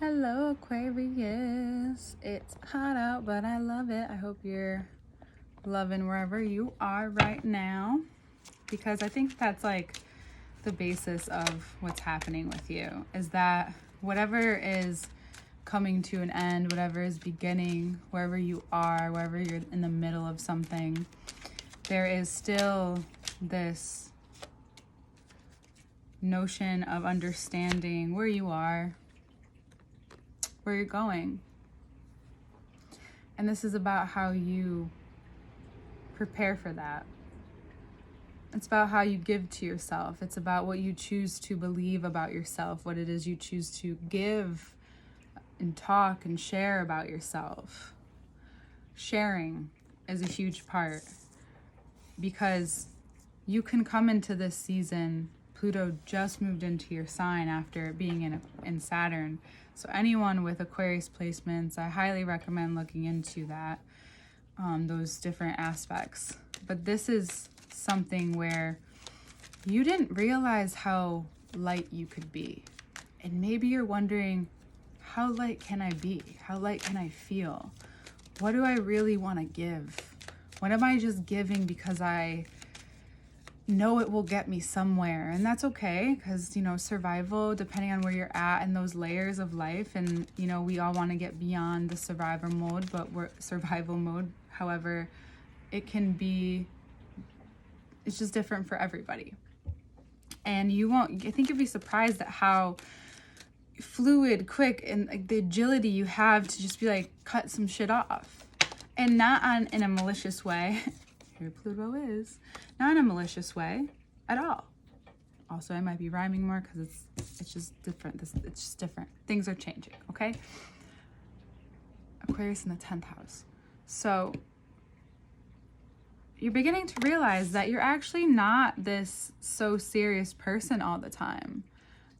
Hello, Aquarius. It's hot out, but I love it. I hope you're loving wherever you are right now, because I think that's like the basis of what's happening with you, is that whatever is coming to an end, whatever is beginning, wherever you are, wherever you're in the middle of something, there is still this notion of understanding where you are, where you're going. And this is about how you prepare for that. It's about how you give to yourself. It's about what you choose to believe about yourself, what it is you choose to give and talk and share about yourself. Sharing is a huge part, because you can come into this season. Pluto just moved into your sign after being in Saturn. So anyone with Aquarius placements, I highly recommend looking into that, those different aspects. But this is something where you didn't realize how light you could be. And maybe you're wondering, how light can I be? How light can I feel? What do I really want to give? What am I just giving because I know it will get me somewhere? And that's okay, because survival, depending on where you're at and those layers of life, and we all want to get beyond the survival mode, but we're survival mode. However, it's just different for everybody. And I think you'll be surprised at how fluid, quick, and like the agility you have to just be like, cut some shit off. And not in a malicious way. Here Pluto is. Not in a malicious way at all. Also, I might be rhyming more because it's just different. It's just different. Things are changing, okay? Aquarius in the 10th house. So you're beginning to realize that you're actually not this so serious person all the time.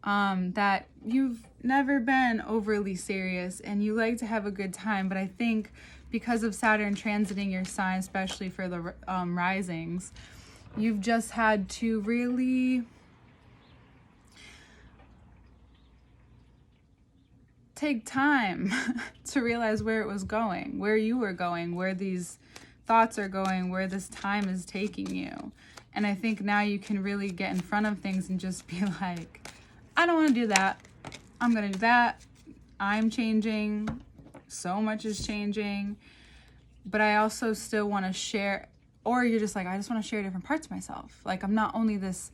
That you've never been overly serious and you like to have a good time. But I think because of Saturn transiting your sign, especially for the risings, you've just had to really take time to realize where it was going, where you were going, where these thoughts are going, where this time is taking you. And I think now you can really get in front of things and just be like, I don't want to do that. I'm going to do that. I'm changing. So much is changing. But I also still want to share, or you're just like, I just want to share different parts of myself. Like, I'm not only this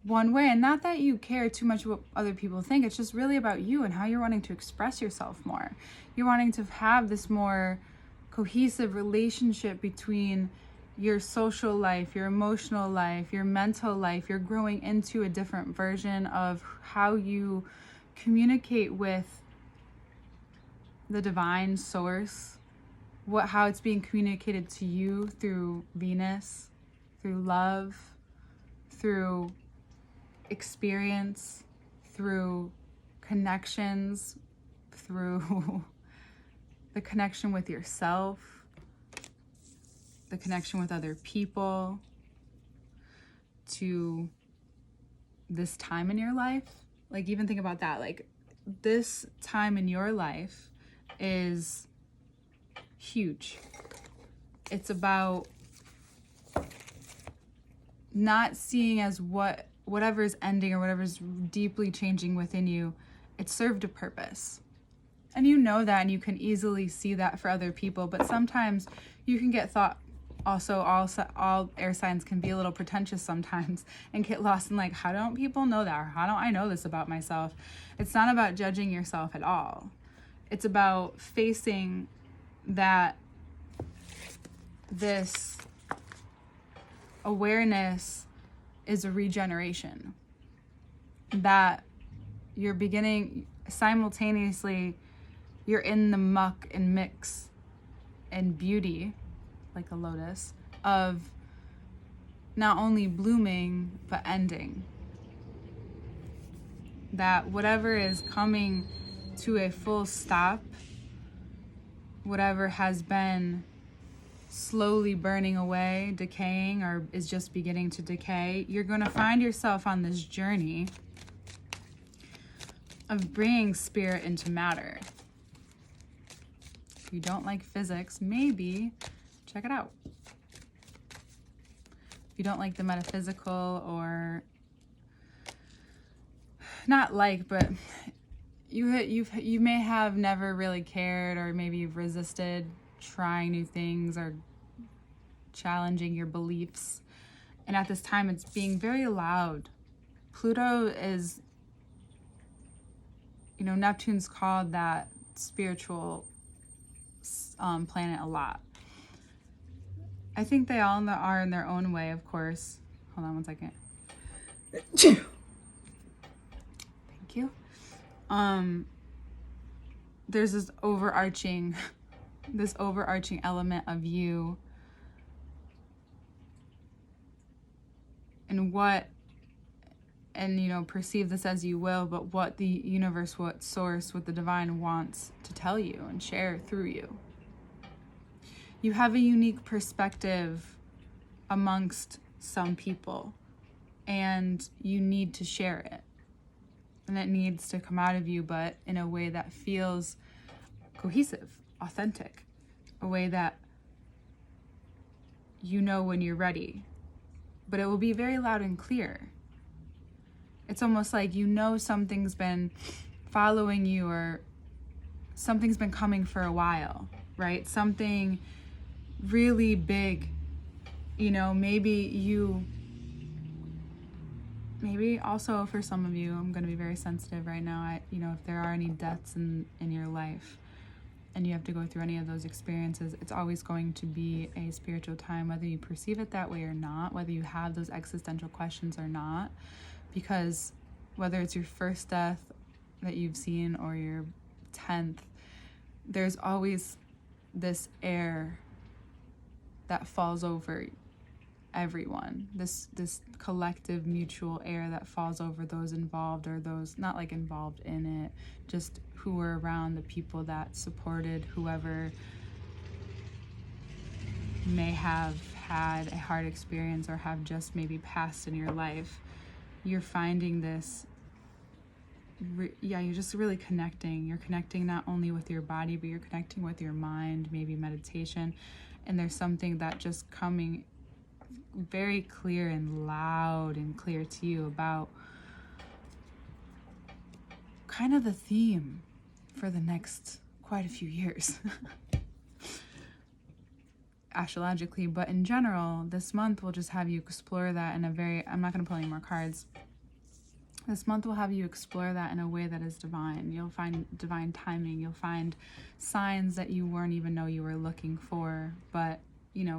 one way. And not that you care too much what other people think. It's just really about you and how you're wanting to express yourself more. You're wanting to have this more cohesive relationship between your social life, your emotional life, your mental life. You're growing into a different version of how you communicate with the divine source, how it's being communicated to you through Venus, through love, through experience, through connections, through the connection with yourself, the connection with other people, to this time in your life. Like, even think about that. Like, this time in your life is huge. It's about not seeing as whatever's ending or whatever's deeply changing within you, it served a purpose. And you know that, and you can easily see that for other people. But sometimes you can get thought, also all air signs can be a little pretentious sometimes and get lost in like, how don't people know that? Or how don't I know this about myself? It's not about judging yourself at all. It's about facing that this awareness is a regeneration. That you're beginning simultaneously, you're in the muck and mix and beauty, like a lotus, of not only blooming, but ending. That whatever is coming to a full stop, whatever has been slowly burning away, decaying, or is just beginning to decay, you're going to find yourself on this journey of bringing spirit into matter. If you don't like physics, maybe check it out. If you don't like the metaphysical, or not like, but you may have never really cared, or maybe you've resisted trying new things or challenging your beliefs. And at this time, it's being very loud. Pluto is, Neptune's called that spiritual planet a lot. I think they all are in their own way, of course. Hold on one second. Thank you. There's this overarching element of you, and perceive this as you will, but what the universe, what source, what the divine wants to tell you and share through you. You have a unique perspective amongst some people, and you need to share it. And it needs to come out of you, but in a way that feels cohesive, authentic, a way that when you're ready. But it will be very loud and clear. It's almost like something's been following you, or something's been coming for a while, right? Something really big, maybe also for some of you, I'm going to be very sensitive right now. If there are any deaths in your life and you have to go through any of those experiences, it's always going to be a spiritual time, whether you perceive it that way or not, whether you have those existential questions or not, because whether it's your first death that you've seen or your 10th, there's always this air that falls over everyone, this collective mutual air that falls over those involved, or those not like involved in it, just who were around, the people that supported whoever may have had a hard experience or have just maybe passed in your life. You're finding this, you're just really connecting. You're connecting not only with your body, but you're connecting with your mind, maybe meditation. And there's something that just coming very clear and loud and clear to you about kind of the theme for the next quite a few years. Astrologically, but in general, this month will just have you explore that in I'm not going to pull any more cards. This month will have you explore that in a way that is divine. You'll find divine timing. You'll find signs that you weren't even know you were looking for, but,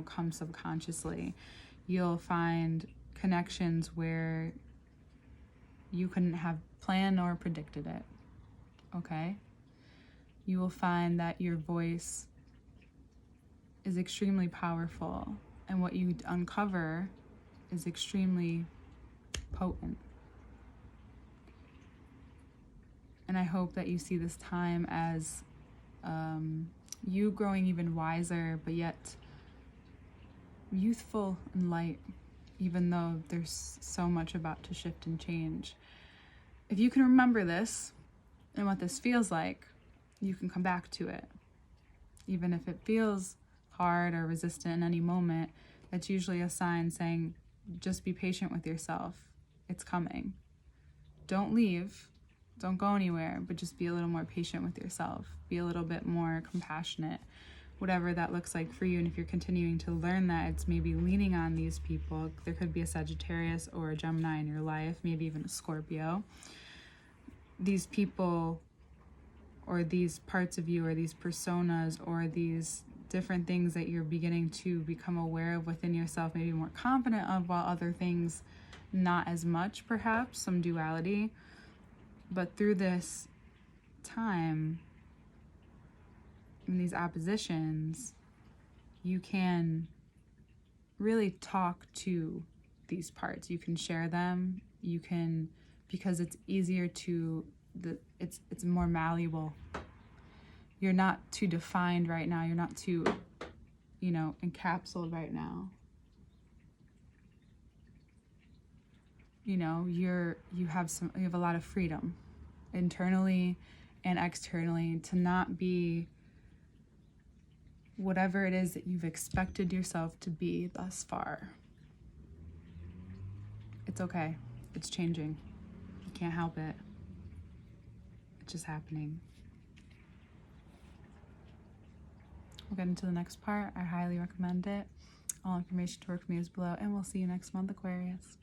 come subconsciously. You'll find connections where you couldn't have planned or predicted it, okay? You will find that your voice is extremely powerful, and what you uncover is extremely potent. And I hope that you see this time as you growing even wiser, but yet youthful and light, even though there's so much about to shift and change. If you can remember this and what this feels like, you can come back to it. Even if it feels hard or resistant in any moment, that's usually a sign saying, just be patient with yourself. It's coming. Don't leave. Don't go anywhere, but just be a little more patient with yourself. Be a little bit more compassionate, whatever that looks like for you. And if you're continuing to learn that, it's maybe leaning on these people. There could be a Sagittarius or a Gemini in your life, maybe even a Scorpio. These people or these parts of you or these personas or these different things that you're beginning to become aware of within yourself, maybe more confident of, while other things not as much, perhaps, some duality. But through this time, in these oppositions, you can really talk to these parts. You can share them. You can, because it's easier to, it's more malleable. You're not too defined right now. You're not too, encapsulated right now. You have a lot of freedom. internally and externally, to not be whatever it is that you've expected yourself to be thus far. It's okay. It's changing. You can't help it. It's just happening. We'll get into the next part. I highly recommend it. All information to work with me is below, and we'll see you next month, Aquarius.